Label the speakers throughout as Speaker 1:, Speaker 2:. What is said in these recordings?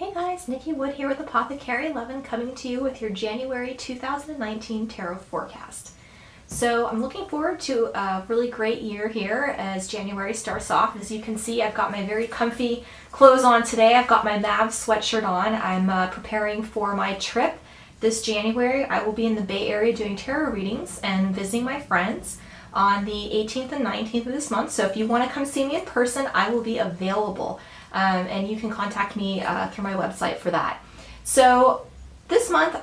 Speaker 1: Hey guys, Nikki Wood here with Apothecary 11 coming to you with your January 2019 tarot forecast. So I'm looking forward to a really great year here as January starts off. As you can see, I've got my very comfy clothes on today. I've got my Mavs sweatshirt on. I'm preparing for my trip this January. I will be in the Bay Area doing tarot readings and visiting my friends on the 18th and 19th of this month. So if you want to come see me in person, I will be available. And you can contact me through my website for that. So this month,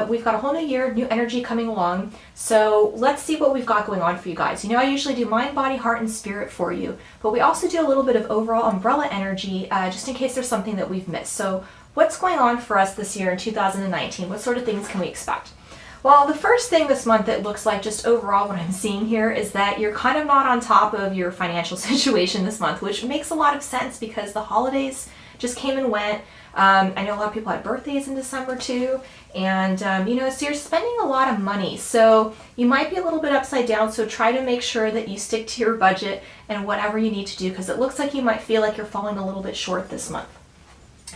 Speaker 1: we've got a whole new year, new energy coming along. So let's see what we've got going on for you guys. You know, I usually do mind, body, heart, and spirit for you, but we also do a little bit of overall umbrella energy just in case there's something that we've missed. So what's going on for us this year in 2019? What sort of things can we expect? Well, the first thing this month it looks like, just overall what I'm seeing here, is that you're kind of not on top of your financial situation this month, which makes a lot of sense because the holidays just came and went. I know a lot of people had birthdays in December too, and you know, so you're spending a lot of money. So you might be a little bit upside down, so try to make sure that you stick to your budget and whatever you need to do, because it looks like you might feel like you're falling a little bit short this month.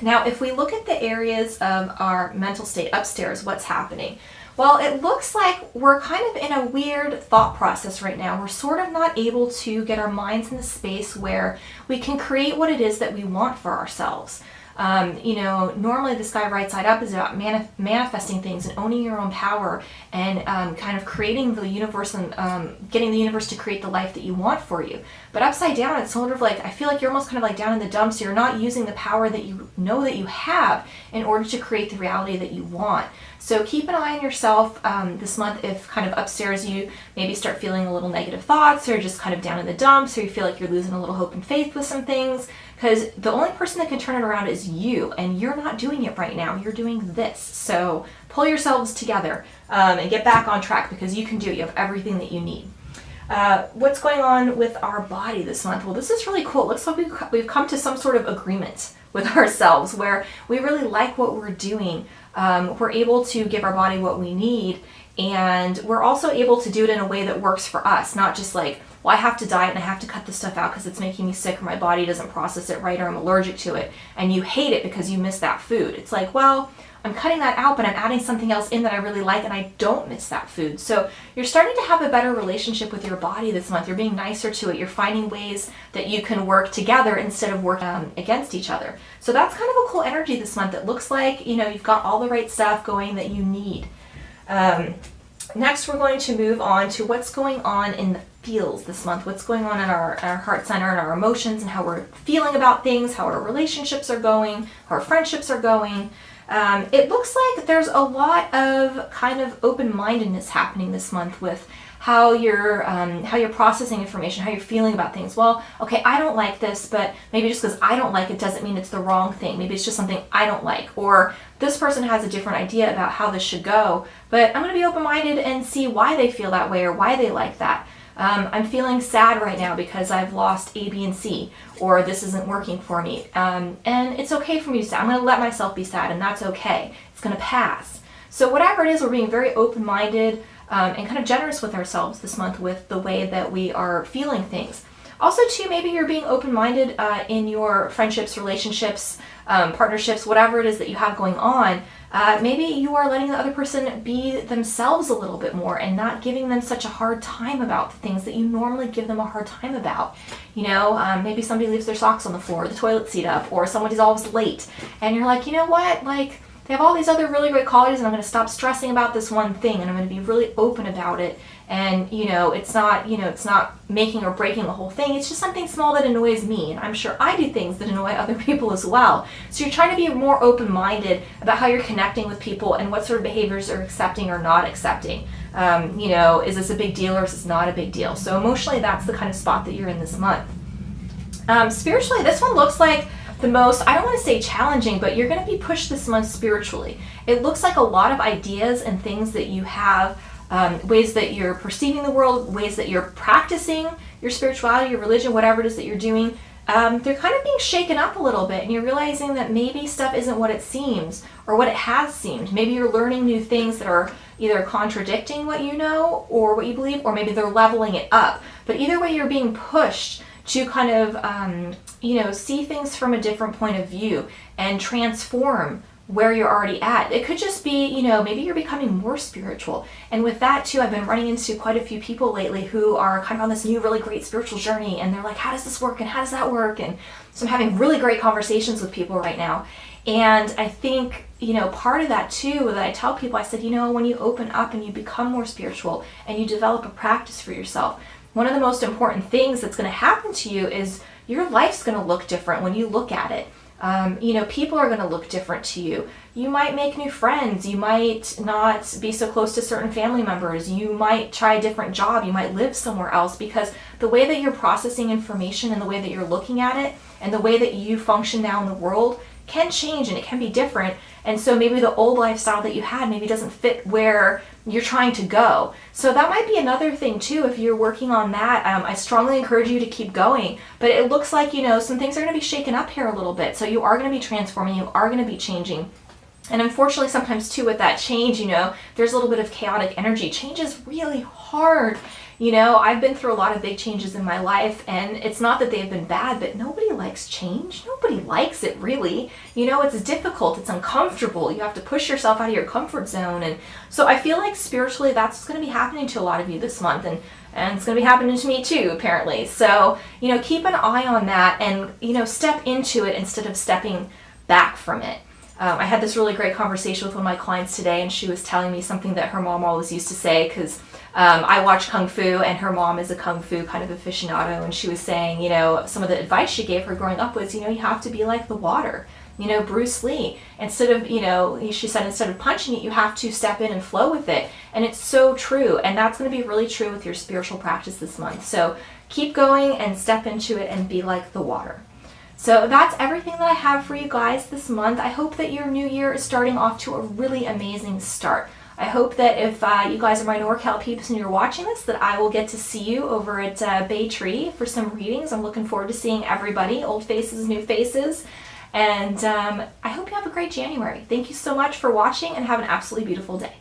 Speaker 1: Now, if we look at the areas of our mental state upstairs, what's happening? Well, it looks like we're kind of in a weird thought process right now. We're sort of not able to get our minds in the space where we can create what it is that we want for ourselves. You know, normally the Sky Right Side Up is about manifesting things and owning your own power and kind of creating the universe and getting the universe to create the life that you want for you. But upside down, it's sort of like, I feel like you're almost kind of like down in the dumps. So you're not using the power that you know that you have in order to create the reality that you want. So keep an eye on yourself this month if kind of upstairs you maybe start feeling a little negative thoughts or just kind of down in the dumps, or you feel like you're losing a little hope and faith with some things, because the only person that can turn it around is you, and you're not doing it right now. You're doing this. So pull yourselves together and get back on track, because you can do it. You have everything that you need. What's going on with our body this month? Well, this is really cool. It looks like we've come to some sort of agreement with ourselves where we really like what we're doing. We're able to give our body what we need, and we're also able to do it in a way that works for us, not just like, well, I have to diet and I have to cut this stuff out because it's making me sick, or my body doesn't process it right, or I'm allergic to it, and you hate it because you miss that food. It's like, well, I'm cutting that out, but I'm adding something else in that I really like, and I don't miss that food. So you're starting to have a better relationship with your body this month. You're being nicer to it. You're finding ways that you can work together instead of working against each other. So that's kind of a cool energy this month. It looks like, you know, you've got all the right stuff going that you need. Next, we're going to move on to what's going on in the feels this month. What's going on in our heart center and our emotions, and how we're feeling about things, how our relationships are going, how our friendships are going. It looks like there's a lot of kind of open-mindedness happening this month with how you're processing information, how you're feeling about things. Well, okay, I don't like this, but maybe just because I don't like it doesn't mean it's the wrong thing. Maybe it's just something I don't like, or this person has a different idea about how this should go, but I'm going to be open-minded and see why they feel that way or why they like that. I'm feeling sad right now because I've lost A, B, and C, or this isn't working for me. And it's okay for me to be sad. I'm going to let myself be sad, and that's okay. It's going to pass. So whatever it is, we're being very open-minded and kind of generous with ourselves this month with the way that we are feeling things. Also, too, maybe you're being open-minded in your friendships, relationships, partnerships, whatever it is that you have going on. Maybe you are letting the other person be themselves a little bit more and not giving them such a hard time about the things that you normally give them a hard time about. You know, maybe somebody leaves their socks on the floor, the toilet seat up, or somebody's always late. And you're like, you know what, like, they have all these other really great qualities, and I'm going to stop stressing about this one thing, and I'm going to be really open about it. And, you know, it's not making or breaking the whole thing. It's just something small that annoys me. And I'm sure I do things that annoy other people as well. So you're trying to be more open-minded about how you're connecting with people and what sort of behaviors are accepting or not accepting. You know, is this a big deal or is this not a big deal? So emotionally, that's the kind of spot that you're in this month. Spiritually, this one looks like the most, I don't want to say challenging, but you're going to be pushed this month spiritually. It looks like a lot of ideas and things that you have, ways that you're perceiving the world, ways that you're practicing your spirituality, your religion, whatever it is that you're doing. They're kind of being shaken up a little bit, and you're realizing that maybe stuff isn't what it seems or what it has seemed. Maybe you're learning new things that are either contradicting what you know or what you believe, or maybe they're leveling it up. But either way, you're being pushed to kind of, see things from a different point of view and transform where you're already at. It could just be, maybe you're becoming more spiritual. And with that too, I've been running into quite a few people lately who are kind of on this new really great spiritual journey, and they're like, how does this work and how does that work? And so I'm having really great conversations with people right now. And I think, part of that too, that I tell people, I said, when you open up and you become more spiritual and you develop a practice for yourself, one of the most important things that's going to happen to you is your life's going to look different when you look at it. People are going to look different to you. You might make new friends. You might not be so close to certain family members. You might try a different job. You might live somewhere else, because the way that you're processing information and the way that you're looking at it and the way that you function now in the world can change, and it can be different. And so maybe the old lifestyle that you had maybe doesn't fit where you're trying to go. So that might be another thing too, if you're working on that. I strongly encourage you to keep going, but it looks like, some things are going to be shaken up here a little bit. So you are going to be transforming, you are going to be changing. And unfortunately, sometimes too, with that change, there's a little bit of chaotic energy. Change is really hard. I've been through a lot of big changes in my life, and it's not that they've been bad, but nobody likes change. Nobody likes it, really. It's difficult. It's uncomfortable. You have to push yourself out of your comfort zone. And so I feel like spiritually, that's what's going to be happening to a lot of you this month. And it's going to be happening to me too, apparently. So, keep an eye on that and, step into it instead of stepping back from it. I had this really great conversation with one of my clients today, and she was telling me something that her mom always used to say, because I watch Kung Fu, and her mom is a Kung Fu kind of aficionado, and she was saying, some of the advice she gave her growing up was, you have to be like the water. Bruce Lee, instead of, she said, instead of punching it, you have to step in and flow with it. And it's so true. And that's going to be really true with your spiritual practice this month. So keep going and step into it and be like the water. So that's everything that I have for you guys this month. I hope that your new year is starting off to a really amazing start. I hope that if you guys are my NorCal peeps and you're watching this, that I will get to see you over at Bay Tree for some readings. I'm looking forward to seeing everybody, old faces, new faces. And I hope you have a great January. Thank you so much for watching, and have an absolutely beautiful day.